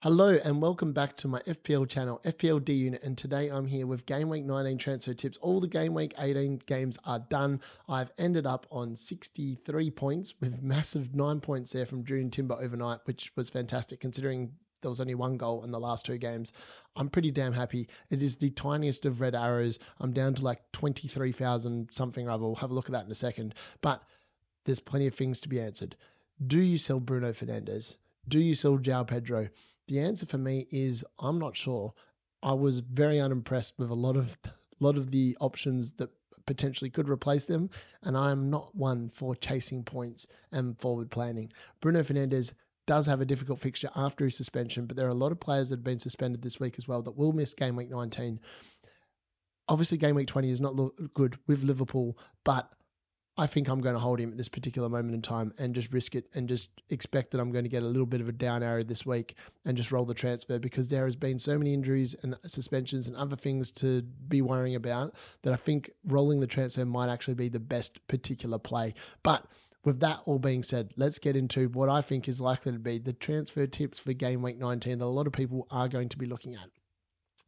Hello and welcome back to my FPL channel, FPL D Unit, and today I'm here with Game Week 19 transfer tips. All the Game Week 18 games are done. I've ended up on 63 points with massive 9 points there from Drew and Timber overnight, which was fantastic considering there was only one goal in the last two games. I'm pretty damn happy. It is the tiniest of red arrows. I'm down to like 23,000 something or other. We'll have a look at that in a second. But there's plenty of things to be answered. Do you sell Bruno Fernandes? Do you sell João Pedro? The answer for me is I'm not sure. I was very unimpressed with a lot of the options that potentially could replace them, and I am not one for chasing points and forward planning. Bruno Fernandes does have a difficult fixture after his suspension, but there are a lot of players that have been suspended this week as well that will miss game week 19. Obviously, game week 20 is not good with Liverpool, but I think I'm going to hold him at this particular moment in time and just risk it and just expect that I'm going to get a little bit of a down arrow this week and just roll the transfer because there has been so many injuries and suspensions and other things to be worrying about that I think rolling the transfer might actually be the best particular play. But with that all being said, let's get into what I think is likely to be the transfer tips for game week 19 that a lot of people are going to be looking at.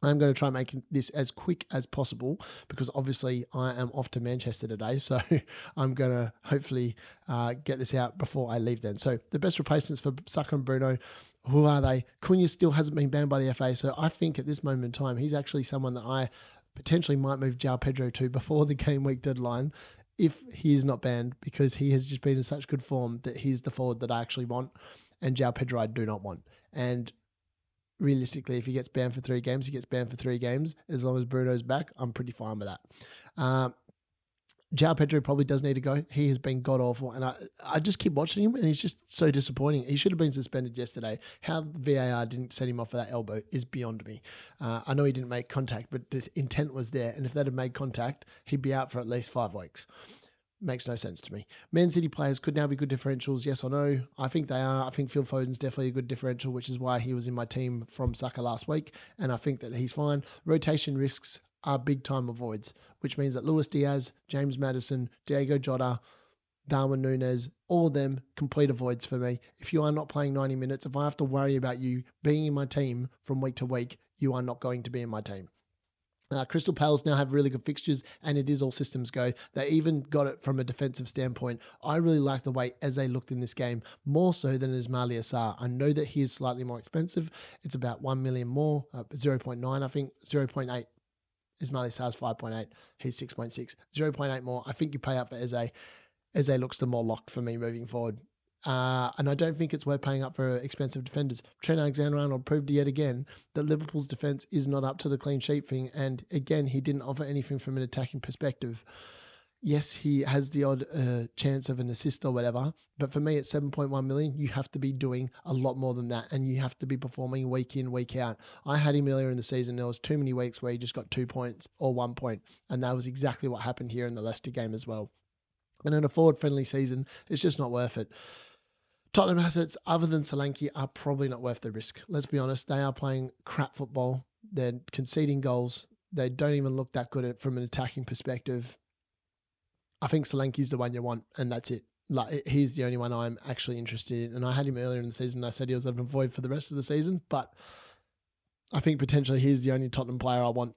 I'm going to try and make this as quick as possible because obviously I am off to Manchester today. So I'm going to hopefully get this out before I leave then. So the best replacements for Saka and Bruno, who are they? Cunha still hasn't been banned by the FA. So I think at this moment in time, he's actually someone that I potentially might move João Pedro to before the game week deadline if he is not banned because he has just been in such good form that he's the forward that I actually want. And João Pedro I do not want. And realistically, if he gets banned for 3 games, he gets banned for 3 games. As long as Bruno's back, I'm pretty fine with that. João Pedro probably does need to go. He has been god awful, and I just keep watching him, and he's just so disappointing. He should have been suspended yesterday. How the VAR didn't set him off for that elbow is beyond me. I know he didn't make contact, but the intent was there, and if they'd have made contact, he'd be out for at least 5 weeks. Makes no sense to me. Man City players could now be good differentials. Yes or no? I think they are. I think Phil Foden's definitely a good differential, which is why he was in my team from Saka last week, and I think that he's fine. Rotation risks are big time avoids, which means that Luis Diaz, James Maddison, Diego Jota, Darwin Núñez, all of them complete avoids for me. If you are not playing 90 minutes, if I have to worry about you being in my team from week to week, you are not going to be in my team. Crystal Palace now have really good fixtures, and it is all systems go. They even got it from a defensive standpoint. I really like the way Eze looked in this game, more so than Ismaila Sarr. I know that he is slightly more expensive. It's about 1 million more, 0.9, I think, 0.8. Ismaila Sarr's 5.8. He's 6.6. 0.8 more. I think you pay up for Eze. Eze looks the more locked for me moving forward. And I don't think it's worth paying up for expensive defenders. Trent Alexander-Arnold proved yet again that Liverpool's defence is not up to the clean sheet thing. And again, he didn't offer anything from an attacking perspective. Yes, he has the odd chance of an assist or whatever. But for me, at 7.1 million, you have to be doing a lot more than that. And you have to be performing week in, week out. I had him earlier in the season. There was too many weeks where he just got 2 points or 1 point. And that was exactly what happened here in the Leicester game as well. And in a forward-friendly season, it's just not worth it. Tottenham assets other than Solanke are probably not worth the risk. Let's be honest, they are playing crap football. They're conceding goals. They don't even look that good from an attacking perspective. I think Solanke's the one you want, and that's it. Like, he's the only one I'm actually interested in. And I had him earlier in the season. I said he was an avoid for the rest of the season, but I think potentially he's the only Tottenham player I want.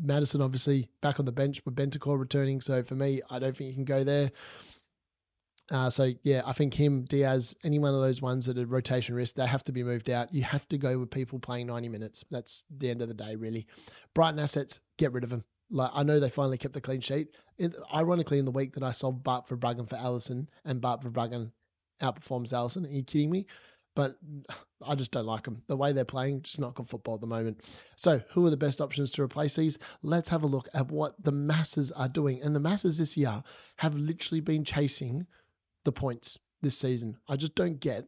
Maddison, obviously, back on the bench with Bentancur returning. So for me, I don't think he can go there. So yeah, I think him, Diaz, any one of those ones that are rotation risk, they have to be moved out. You have to go with people playing 90 minutes. That's the end of the day, really. Brighton assets, get rid of them. Like, I know they finally kept the clean sheet. Ironically, in the week that I sold Bart for Bruggen for Allison, and Bart for Bruggen outperforms Allison, are you kidding me? But I just don't like them. The way they're playing, just not good football at the moment. So who are the best options to replace these? Let's have a look at what the masses are doing. And the masses this year have literally been chasing the points this season. I just don't get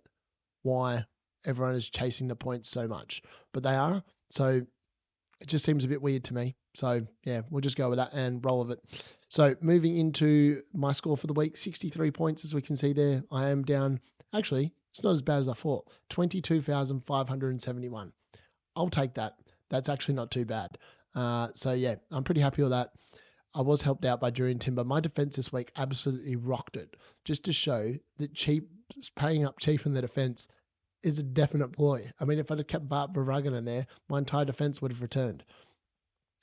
why everyone is chasing the points so much, but they are. So it just seems a bit weird to me. So yeah, we'll just go with that and roll with it. So moving into my score for the week, 63 points, as we can see there. I am down. Actually, it's not as bad as I thought. 22,571. I'll take that. That's actually not too bad. So yeah, I'm pretty happy with that. I was helped out by Drew and Timber. My defense this week absolutely rocked it, just to show that paying up cheap in the defense is a definite ploy. I mean, if I'd have kept Bart Verhagen in there, my entire defense would have returned.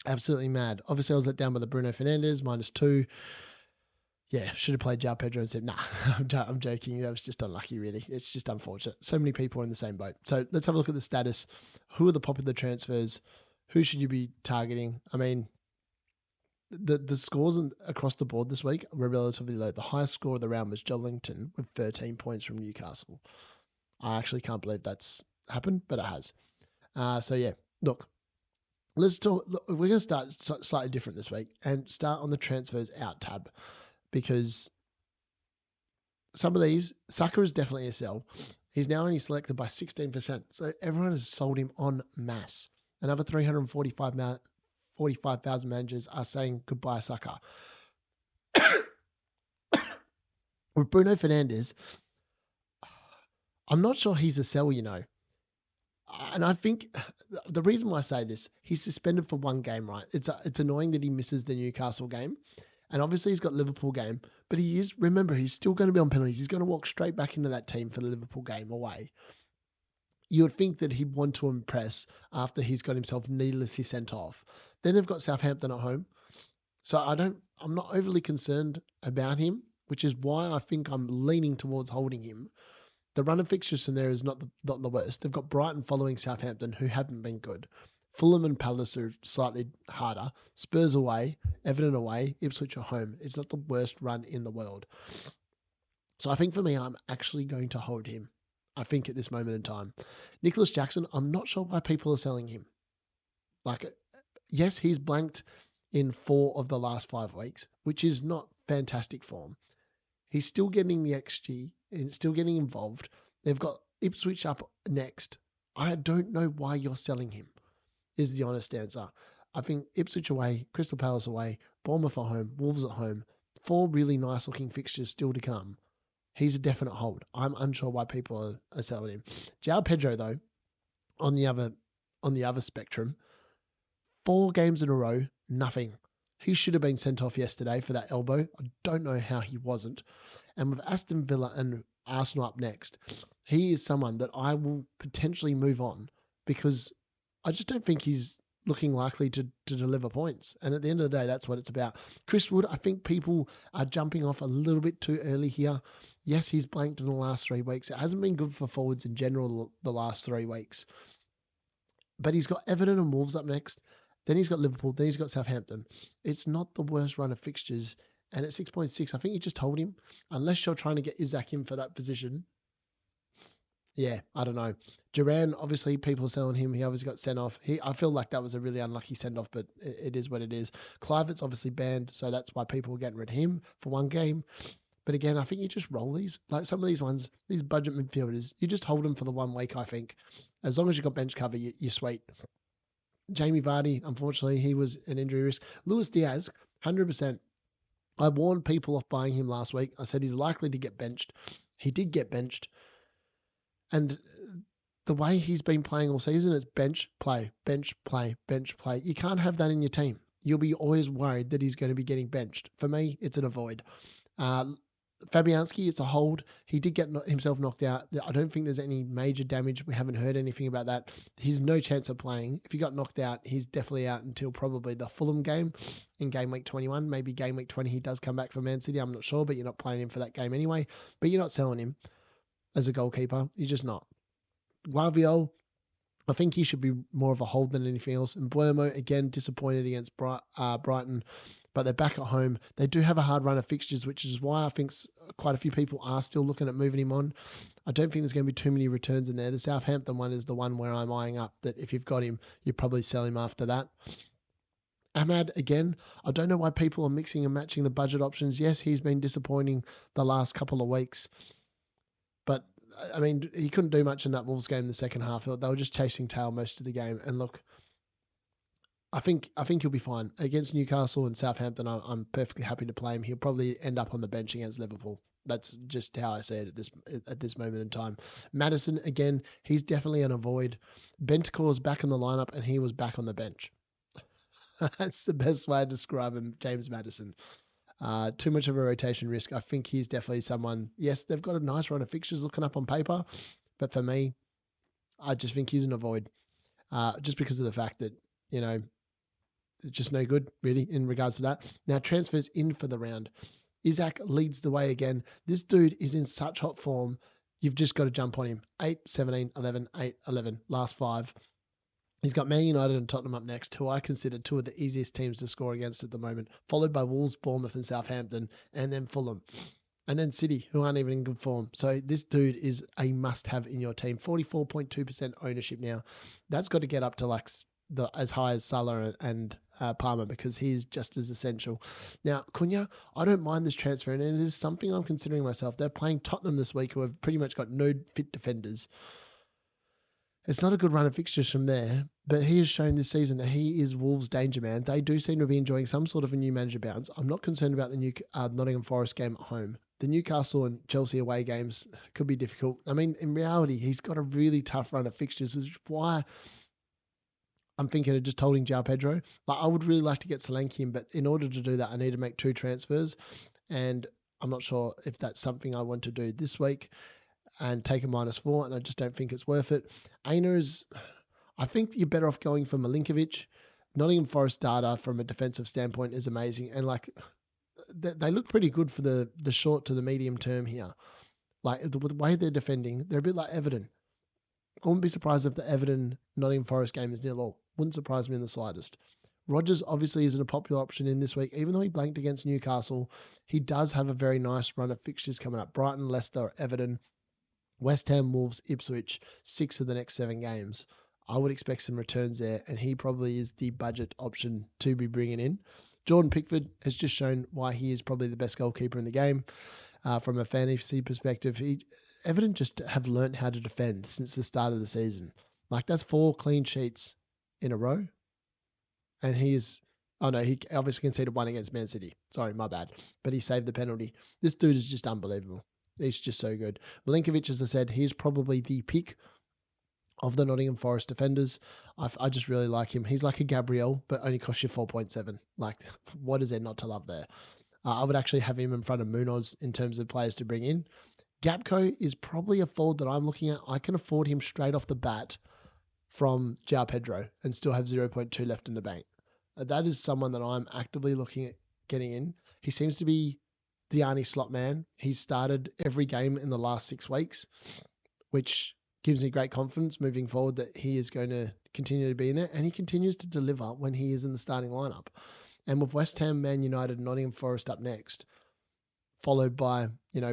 Absolutely mad. Obviously, I was let down by the Bruno Fernandes, -2. Yeah, should have played João Pedro and said, nah, I'm joking. That was just unlucky, really. It's just unfortunate. So many people are in the same boat. So let's have a look at the status. Who are the popular transfers? Who should you be targeting? I mean, the scores across the board this week were relatively low. The highest score of the round was Joelinton with 13 points from Newcastle. I actually can't believe that's happened, but it has. So yeah, look, let's talk. We're going to start slightly different this week and start on the transfers out tab, because some of these, Saka is definitely a sell. He's now only selected by 16%. So everyone has sold him en masse. Another 45,000 managers are saying goodbye, Saka. With Bruno Fernandes, I'm not sure he's a sell, And I think the reason why I say this, he's suspended for one game, right? It's annoying that he misses the Newcastle game. And obviously he's got Liverpool game, but remember, he's still going to be on penalties. He's going to walk straight back into that team for the Liverpool game away. You would think that he'd want to impress after he's got himself needlessly sent off. Then they've got Southampton at home. So I'm not overly concerned about him, which is why I think I'm leaning towards holding him. The run of fixtures from there is not the worst. They've got Brighton following Southampton, who haven't been good. Fulham and Palace are slightly harder. Spurs away, Everton away, Ipswich at home. It's not the worst run in the world. So I think for me, I'm actually going to hold him. I think at this moment in time. Nicholas Jackson, I'm not sure why people are selling him. Yes, he's blanked in 4 of the last 5 weeks, which is not fantastic form. He's still getting the XG and still getting involved. They've got Ipswich up next. I don't know why you're selling him, is the honest answer. I think Ipswich away, Crystal Palace away, Bournemouth at home, Wolves at home. 4 really nice looking fixtures still to come. He's a definite hold. I'm unsure why people are selling him. João Pedro, though, on the other spectrum, 4 games in a row, nothing. He should have been sent off yesterday for that elbow. I don't know how he wasn't. And with Aston Villa and Arsenal up next, he is someone that I will potentially move on, because I just don't think he's looking likely to deliver points. And at the end of the day, that's what it's about. Chris Wood, I think people are jumping off a little bit too early here. Yes, he's blanked in the last 3 weeks. It hasn't been good for forwards in general the last 3 weeks. But he's got Everton and Wolves up next. Then he's got Liverpool. Then he's got Southampton. It's not the worst run of fixtures. And at 6.6, I think you just told him, unless you're trying to get Isaac in for that position. Yeah, I don't know. Duran, obviously, people are selling him. He obviously got sent off. I feel like that was a really unlucky send-off, but it is what it is. Kluivert's obviously banned, so that's why people are getting rid of him for 1 game. But again, I think you just roll these. Like some of these ones, these budget midfielders, you just hold them for the 1 week, I think. As long as you've got bench cover, you're sweet. Jamie Vardy, unfortunately, he was an injury risk. Luis Diaz, 100%. I warned people off buying him last week. I said he's likely to get benched. He did get benched. And the way he's been playing all season, it's bench, play, bench, play, bench, play. You can't have that in your team. You'll be always worried that he's going to be getting benched. For me, it's an avoid. Fabianski, it's a hold. He did get himself knocked out. I don't think there's any major damage. We haven't heard anything about that. He's no chance of playing. If he got knocked out, he's definitely out until probably the Fulham game in game week 21. Maybe game week 20 he does come back for Man City. I'm not sure, but you're not playing him for that game anyway. But you're not selling him as a goalkeeper. You're just not. Guaviol, I think he should be more of a hold than anything else. And Buemo, again, disappointed against Brighton. But they're back at home. They do have a hard run of fixtures, which is why I think quite a few people are still looking at moving him on. I don't think there's going to be too many returns in there. The Southampton one is the one where I'm eyeing up that if you've got him, you probably sell him after that. Ahmad, again, I don't know why people are mixing and matching the budget options. Yes, he's been disappointing the last couple of weeks. But, I mean, he couldn't do much in that Wolves game in the second half. They were just chasing tail most of the game. And look, I think he'll be fine. Against Newcastle and Southampton, I'm perfectly happy to play him. He'll probably end up on the bench against Liverpool. That's just how I see it at this moment in time. Maddison, again, he's definitely an avoid. Bentancur's back in the lineup, and he was back on the bench. That's the best way to describe him, James Maddison. Too much of a rotation risk. I think he's definitely someone, yes, they've got a nice run of fixtures looking up on paper, but for me, I just think he's an avoid, just because of the fact that, it's just no good, really, in regards to that. Now, transfers in for the round. Isaac leads the way again. This dude is in such hot form. You've just got to jump on him. 8, 17, 11, 8, 11, last 5. He's got Man United and Tottenham up next, who I consider 2 of the easiest teams to score against at the moment, followed by Wolves, Bournemouth, and Southampton, and then Fulham. And then City, who aren't even in good form. So this dude is a must-have in your team. 44.2% ownership now. That's got to get up to like as high as Salah and Palmer, because he's just as essential. Now, Cunha, I don't mind this transfer, and it is something I'm considering myself. They're playing Tottenham this week, who have pretty much got no fit defenders. It's not a good run of fixtures from there, but he has shown this season that he is Wolves' danger man. They do seem to be enjoying some sort of a new manager bounce. I'm not concerned about the new Nottingham Forest game at home. The Newcastle and Chelsea away games could be difficult. I mean, in reality, he's got a really tough run of fixtures, which is why I'm thinking of just holding João Pedro. Like, I would really like to get Solanke in, but in order to do that, I need to make 2 transfers, and I'm not sure if that's something I want to do this week and take a -4, and I just don't think it's worth it. I think you're better off going for Milinkovic. Nottingham Forest data from a defensive standpoint is amazing, and like they look pretty good for the short to the medium term here. Like the way they're defending, they're a bit like Everton. I wouldn't be surprised if the Everton Nottingham Forest game is 0-0. Wouldn't surprise me in the slightest. Rodgers obviously isn't a popular option in this week. Even though he blanked against Newcastle, he does have a very nice run of fixtures coming up. Brighton, Leicester, Everton, West Ham, Wolves, Ipswich, 6 of the next 7 games. I would expect some returns there, and he probably is the budget option to be bringing in. Jordan Pickford has just shown why he is probably the best goalkeeper in the game. From a fantasy perspective, Everton just have learnt how to defend since the start of the season. Like, that's 4 clean sheets in a row. And he obviously conceded 1 against Man City. Sorry, my bad. But he saved the penalty. This dude is just unbelievable. He's just so good. Milinkovic, as I said, he's probably the pick of the Nottingham Forest defenders. I just really like him. He's like a Gabriel, but only costs you 4.7. Like, what is there not to love there? I would actually have him in front of Munoz in terms of players to bring in. Gapco is probably a forward that I'm looking at. I can afford him straight off the bat from João Pedro and still have 0.2 left in the bank. That is someone that I'm actively looking at getting in. He seems to be the Arnie slot man. He's started every game in the last 6 weeks, which gives me great confidence moving forward that he is going to continue to be in there, and he continues to deliver when he is in the starting lineup. And with West Ham, Man United, Nottingham Forest up next, followed by,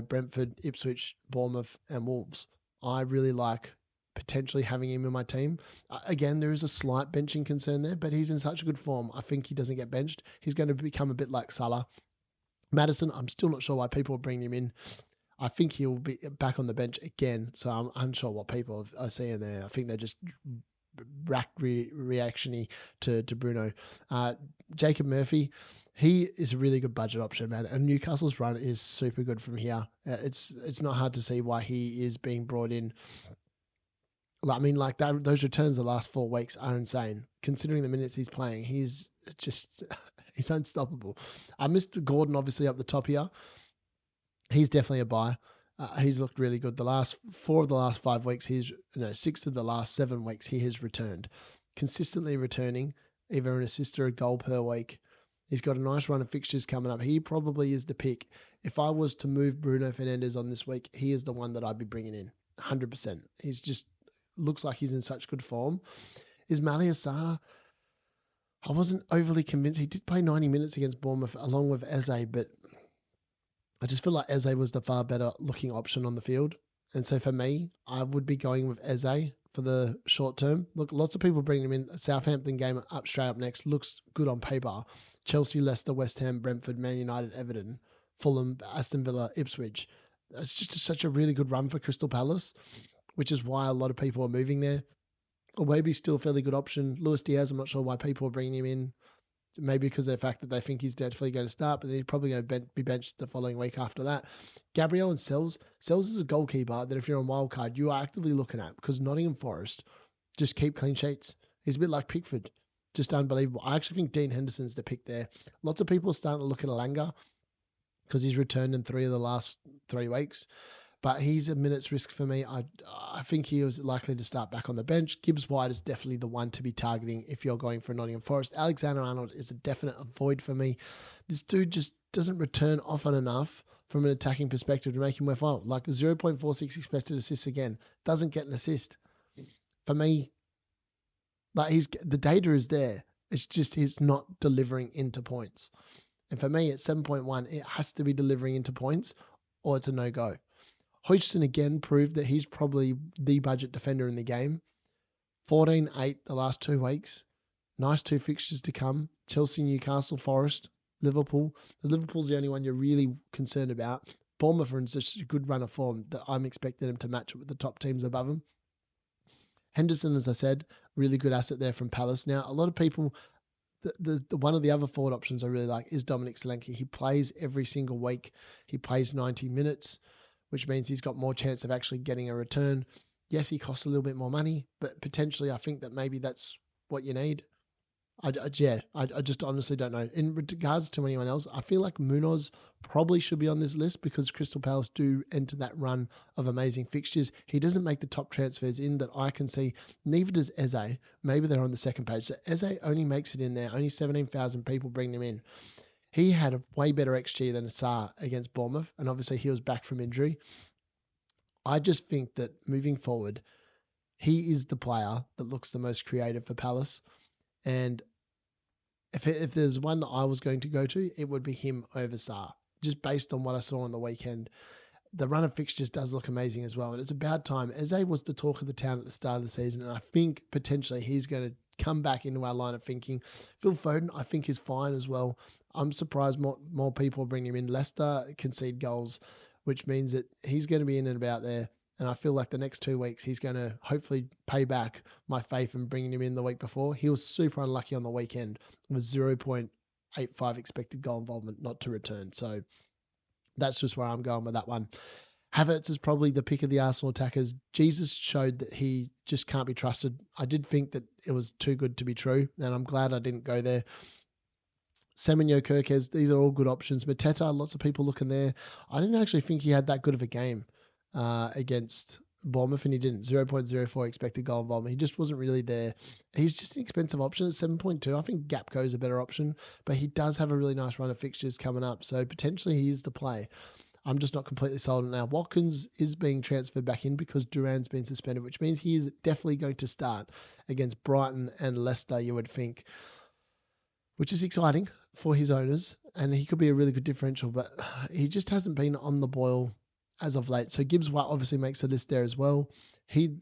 Brentford, Ipswich, Bournemouth, and Wolves, I really like potentially having him in my team. Again, there is a slight benching concern there, but he's in such good form. I think he doesn't get benched. He's going to become a bit like Salah. Madison, I'm still not sure why people are bringing him in. I think he'll be back on the bench again, so I'm unsure what people are seeing there. I think they're just reactionary to Bruno. Jacob Murphy, he is a really good budget option, man. And Newcastle's run is super good from here. It's not hard to see why he is being brought in. I mean, like that, those returns the last 4 weeks are insane. Considering the minutes he's playing, he's unstoppable. I missed Gordon obviously up the top here. He's definitely a buy. He's looked really good. The last 4 of the last 5 weeks, 6 of the last 7 weeks, he has returned. Consistently returning, either an assist or a goal per week. He's got a nice run of fixtures coming up. He probably is the pick. If I was to move Bruno Fernandes on this week, he is the one that I'd be bringing in. 100%. He's just looks like he's in such good form. Ismaila Sarr, I wasn't overly convinced. He did play 90 minutes against Bournemouth along with Eze, but I just feel like Eze was the far better looking option on the field. And so for me, I would be going with Eze for the short term. Look, lots of people bring him in. Southampton game up straight up next. Looks good on paper. Chelsea, Leicester, West Ham, Brentford, Man United, Everton, Fulham, Aston Villa, Ipswich. It's just such a really good run for Crystal Palace, which is why a lot of people are moving there. Or maybe still a fairly good option. Luis Diaz, I'm not sure why people are bringing him in. Maybe because of the fact that they think he's definitely going to start, but then he's probably going to be benched the following week after that. Gabriel and Sells. Sells is a goalkeeper that if you're on wildcard, you are actively looking at because Nottingham Forest just keep clean sheets. He's a bit like Pickford. Just unbelievable. I actually think Dean Henderson's the pick there. Lots of people are starting to look at Alanga because he's returned in 3 of the last 3 weeks. but he's a minutes risk for me. I think he was likely to start back on the bench. Gibbs White is definitely the one to be targeting if you're going for Nottingham Forest. Alexander-Arnold is a definite avoid for me. This dude just doesn't return often enough from an attacking perspective to make him worthwhile. Like 0.46 expected assists again. Doesn't get an assist. For me, like the data is there. It's just he's not delivering into points. And for me, at 7.1, it has to be delivering into points or it's a no-go. Hodgson again proved that he's probably the budget defender in the game. 14-8 the last 2 weeks. Nice 2 fixtures to come. Chelsea, Newcastle, Forest, Liverpool. Liverpool's the only one you're really concerned about. Bournemouth is just a good run of form that I'm expecting them to match with the top teams above them. Henderson, as I said, really good asset there from Palace. Now, a lot of people, the one of the other forward options I really like is Dominic Solanke. He plays every single week. He plays 90 minutes, which means he's got more chance of actually getting a return. Yes, he costs a little bit more money, but potentially I think that maybe that's what you need. I just honestly don't know. In regards to anyone else, I feel like Munoz probably should be on this list because Crystal Palace do enter that run of amazing fixtures. He doesn't make the top transfers in that I can see. Neither does Eze. Maybe they're on the second page. So Eze only makes it in there. Only 17,000 people bring him in. He had a way better XG than Asar against Bournemouth, and obviously he was back from injury. I just think that moving forward, he is the player that looks the most creative for Palace. And if there's one that I was going to go to, it would be him over Sarr, just based on what I saw on the weekend. The run of fixtures does look amazing as well, and it's about time. Eze was the talk of the town at the start of the season, and I think potentially he's going to come back into our line of thinking. Phil Foden, I think, is fine as well. I'm surprised more people bring him in. Leicester concede goals, which means that he's going to be in and about there. And I feel like the next 2 weeks, he's going to hopefully pay back my faith in bringing him in the week before. He was super unlucky on the weekend with 0.85 expected goal involvement not to return. So that's just where I'm going with that one. Havertz is probably the pick of the Arsenal attackers. Jesus showed that he just can't be trusted. I did think that it was too good to be true, and I'm glad I didn't go there. Semenyo, Kirkes, these are all good options. Mateta, lots of people looking there. I didn't actually think he had that good of a game against Bournemouth, and he didn't. 0.04 expected goal involvement. He just wasn't really there. He's just an expensive option at 7.2. I think Gapco is a better option, but he does have a really nice run of fixtures coming up, so potentially he is the play. I'm just not completely sold on now. Watkins is being transferred back in because Duran's been suspended, which means he is definitely going to start against Brighton and Leicester, you would think, which is exciting for his owners, and he could be a really good differential, but he just hasn't been on the boil as of late. So Gibbs White obviously makes a list there as well. He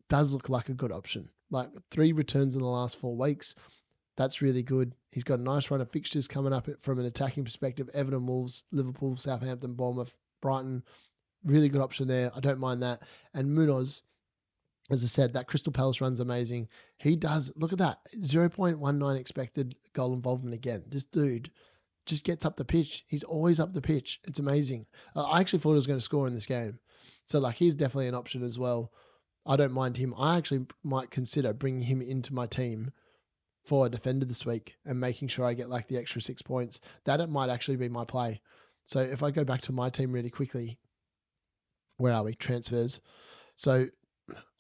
does look like a good option. Like 3 returns in the last 4 weeks. That's really good. He's got a nice run of fixtures coming up from an attacking perspective. Everton, Wolves, Liverpool, Southampton, Bournemouth, Brighton. Really good option there. I don't mind that. And Munoz, as I said, that Crystal Palace run's amazing. He does, look at that, 0.19 expected goal involvement again. This dude just gets up the pitch. He's always up the pitch. It's amazing. I actually thought he was going to score in this game. So, like, he's definitely an option as well. I don't mind him. I actually might consider bringing him into my team for a defender this week and making sure I get, like, the extra 6 points. That might actually be my play. So, if I go back to my team really quickly, where are we? Transfers. So,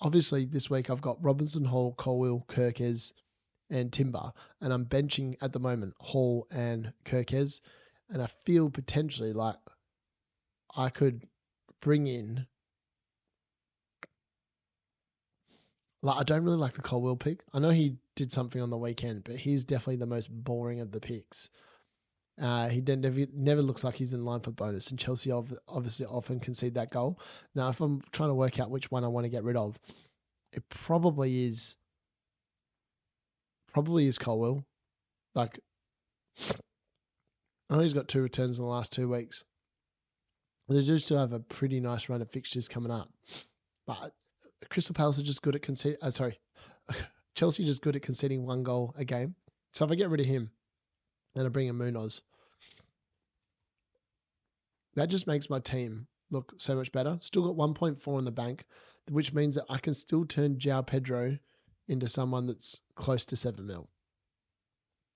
obviously, this week I've got Robinson, Hall, Colwill, Kirkes, and Timber, and I'm benching at the moment Hall and Kirkes, and I feel potentially like I could bring in, like, I don't really like the Colwill pick. I know he did something on the weekend, but he's definitely the most boring of the picks. He never looks like he's in line for bonus, and Chelsea obviously often concede that goal. Now, if I'm trying to work out which one I want to get rid of, it probably is Colwill. Like, I know he's got 2 returns in the last 2 weeks. They do still have a pretty nice run of fixtures coming up. But Crystal Palace are just good at Chelsea just good at conceding 1 goal a game. So if I get rid of him, then I bring in Munoz, that just makes my team look so much better. Still got 1.4 in the bank, which means that I can still turn Pedro into someone that's close to 7 mil.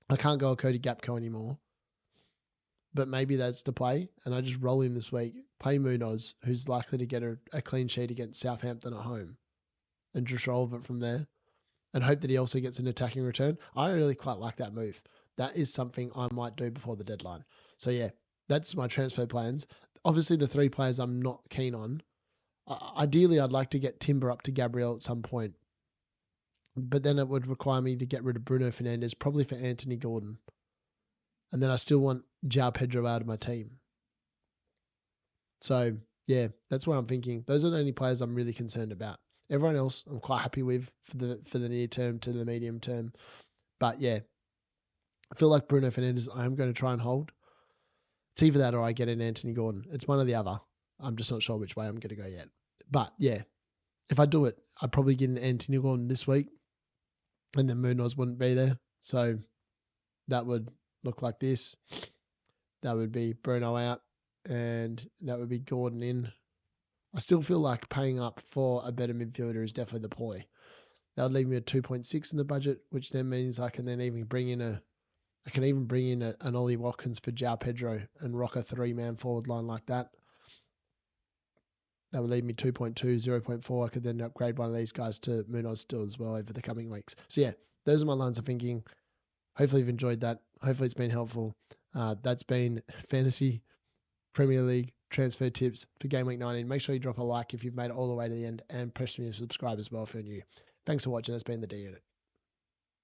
I can't go Cody Gapco anymore, but maybe that's the play, and I just roll him this week play Munoz, who's likely to get a clean sheet against Southampton at home, and just roll with it from there, and hope that he also gets an attacking return. I really quite like that move. That is something I might do before the deadline. So yeah, that's my transfer plans. Obviously, the 3 players I'm not keen on. Ideally, I'd like to get Timber up to Gabriel at some point, but then it would require me to get rid of Bruno Fernandes, probably for Anthony Gordon. And then I still want Pedro out of my team. So yeah, that's what I'm thinking. Those are the only players I'm really concerned about. Everyone else I'm quite happy with for the near term to the medium term. But yeah, I feel like Bruno Fernandes I am going to try and hold. It's either that or I get an Anthony Gordon. It's one or the other. I'm just not sure which way I'm going to go yet. But yeah, if I do it, I'd probably get an Anthony Gordon this week, and then Munoz wouldn't be there. So that would look like this. That would be Bruno out, and that would be Gordon in. I still feel like paying up for a better midfielder is definitely the ploy. That would leave me at 2.6 in the budget, which then means I can then even bring in an Ollie Watkins for João Pedro and rock a 3-man forward line like that. That would leave me 2.2, 0.4. I could then upgrade one of these guys to Munoz still as well over the coming weeks. So yeah, those are my lines of thinking. Hopefully you've enjoyed that. Hopefully it's been helpful. That's been Fantasy Premier League transfer tips for Game Week 19. Make sure you drop a like if you've made it all the way to the end, and press me to subscribe as well if you're new. Thanks for watching. That's been the D Unit.